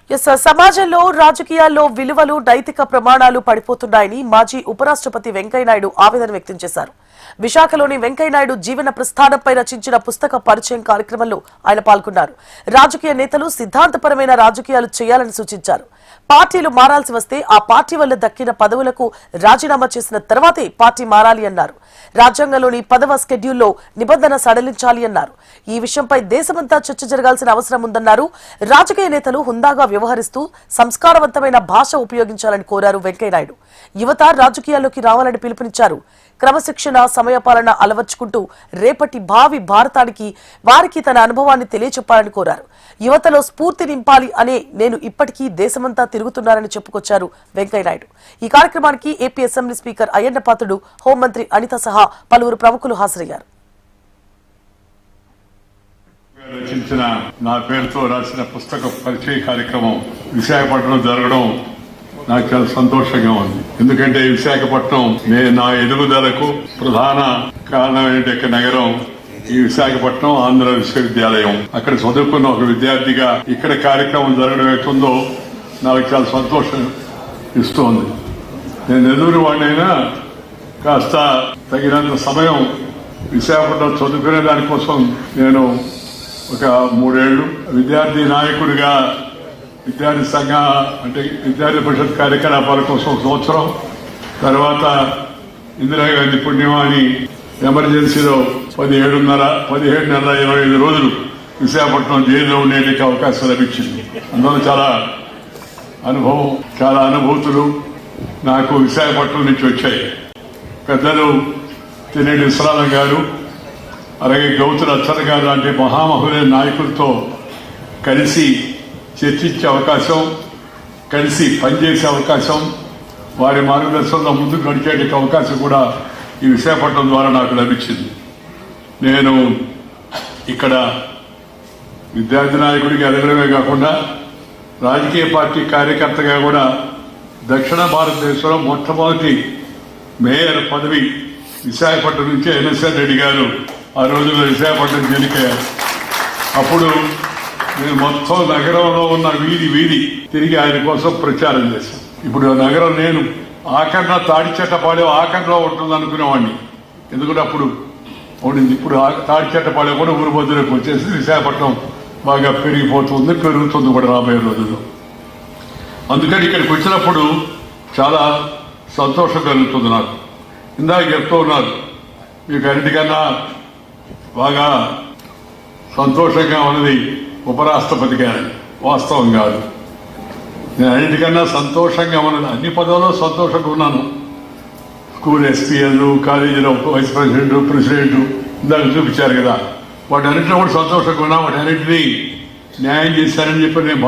సమాజంలో రాజకీయాల్లో విలువలు నైతిక ప్రమాణాలు పడిపోతున్నాయని మాజీ ఉపరాష్ట్రపతి వెంకయ్యనాయుడు ఆవేదన వ్యక్తం చేశారు. విశాఖలోని వెంకయ్యనాయుడు జీవన ప్రస్థానంపై రచించిన పుస్తక పరిచయం కార్యక్రమంలో ఆయన పాల్గొన్నారు. రాజకీయ నేతలు సిద్ధాంతపరమైన రాజకీయాలు చేయాలని సూచించారు. పార్టీలు మారాల్సి వస్తే ఆ పార్టీ వల్ల దక్కిన పదవులకు రాజీనామా చేసిన తర్వాతే పార్టీ మారాలి అన్నారు. రాజ్యాంగంలోని 10వ షెడ్యూల్లో నిబంధన సడలించాలి అన్నారు. ఈ విషయంపై దేశమంతా చర్చ జరగాల్సిన అవసరం ఉందన్నారు. రాజకీయ నేతలు హుందాగా వ్యవహరిస్తూ సంస్కారవంతమైన భాష ఉపయోగించాలని కోరారు వెంకయ్యనాయుడు. యువత రాజకీయాల్లోకి రావాలని పిలుపునిచ్చారు. క్రమశిక్షణ, సమయపాలన అలవర్చుకుంటూ రేపటి భావి భారతానికి వారికి తన అనుభవాన్ని తెలియచెప్పాలని కోరారు. యువతలో స్ఫూర్తి నింపాలి అనే నేను ఇప్పటికీ దేశమంతా తిరుగుతున్నారని చెప్పుకొచ్చారు వెంకయ్యనాయుడు. ఈ కార్యక్రమానికి AP assembly speaker Ayyanna Patrudu, హోంమంత్రి అనిత సహా పలువురు ప్రముఖులు హాజరయ్యారు. రచించిన నా పేరుతో రాసిన పుస్తక పరిచయ కార్యక్రమం విశాఖపట్నం జరగడం నాకు చాలా సంతోషంగా ఉంది. ఎందుకంటే విశాఖపట్నం నా ఎదుగుదలకు ప్రధాన కారణమైన నగరం ఈ విశాఖపట్నం ఆంధ్ర విశ్వవిద్యాలయం. అక్కడ చదువుకున్న ఒక విద్యార్థిగా ఇక్కడ కార్యక్రమం జరగడం అవుతుందో నాకు చాలా సంతోషం ఇస్తోంది. నేను ఎదురు వాడినైనా కాస్త తగినంత సమయం విశాఖపట్నం చదువుకునే దానికోసం నేను ఒక 3 ఏళ్లు విద్యార్థి నాయకుడిగా విద్యార్థి సంఘ అంటే విద్యార్థి పరిషత్ కార్యకలాపాల కోసం 1 సంవత్సరం, తర్వాత ఇందిరాగాంధీ పుణ్యమాని ఎమర్జెన్సీలో 17.5 రోజులు విశాఖపట్నం జైల్లో ఉండేందుకు అవకాశం లభించింది. అందువల్ల చాలా అనుభూతులు నాకు విశాఖపట్నం నుంచి వచ్చాయి. పెద్దలు తినేటి విశ్రాలం గారు, అలాగే గౌతుల అచ్చన్న గారు లాంటి మహామహులైన నాయకులతో కలిసి చర్చించే అవకాశం, కలిసి పనిచేసే అవకాశం, వారి మార్గదర్శనంలో ముందుకు నడిచే అవకాశం కూడా ఈ విశాఖపట్నం ద్వారా నాకు లభించింది. నేను ఇక్కడ విద్యార్థి నాయకుడికి ఎదగడమే కాకుండా రాజకీయ పార్టీ కార్యకర్తగా కూడా దక్షిణ భారతదేశంలో మొట్టమొదటి మేయర్ పదవి విశాఖపట్నం నుంచి ఎన్ఎస్ఆర్ రెడ్డి గారు ఆ రోజుల్లో విశాఖపట్నం ఎన్నికయ్యారు. అప్పుడు నేను మొత్తం నగరంలో ఉన్న వీధి తిరిగి ఆయన కోసం ప్రచారం చేశాను. ఇప్పుడు నగరం నేను ఆఖరణ తాడిచెట్టపాడే ఆఖరణలో ఉంటుంది అనుకునేవాడిని, ఎందుకంటే అప్పుడు ఉండింది. ఇప్పుడు తాడిచెట్టపాడే కూడా ఊరు మధ్యలోకి వచ్చేసి విశాఖపట్నం బాగా పెరుగుతుంది కూడా రాబోయే రోజుల్లో. అందుకని ఇక్కడికి వచ్చినప్పుడు చాలా సంతోషం కలుగుతుంది నాకు. ఇందాక చెప్తూ ఉన్నారు, మీకు అన్నిటికన్నా బాగా సంతోషంగా ఉన్నది ఉపరాష్ట్రపతి గారి. వాస్తవం కాదు, నేను అన్నిటికన్నా సంతోషంగా ఉన్నది అన్ని పదవుల్లో సంతోషంగా ఉన్నాను. స్కూల్ ఎస్పీఎల్, కాలేజీలో వైస్ ప్రెసిడెంట్ ఇందాక చూపించారు కదా, వాటి అన్నింటిలో కూడా సంతోషంగా ఉన్నా. వాటి అన్నింటినీ న్యాయం చేశారని చెప్పి నేను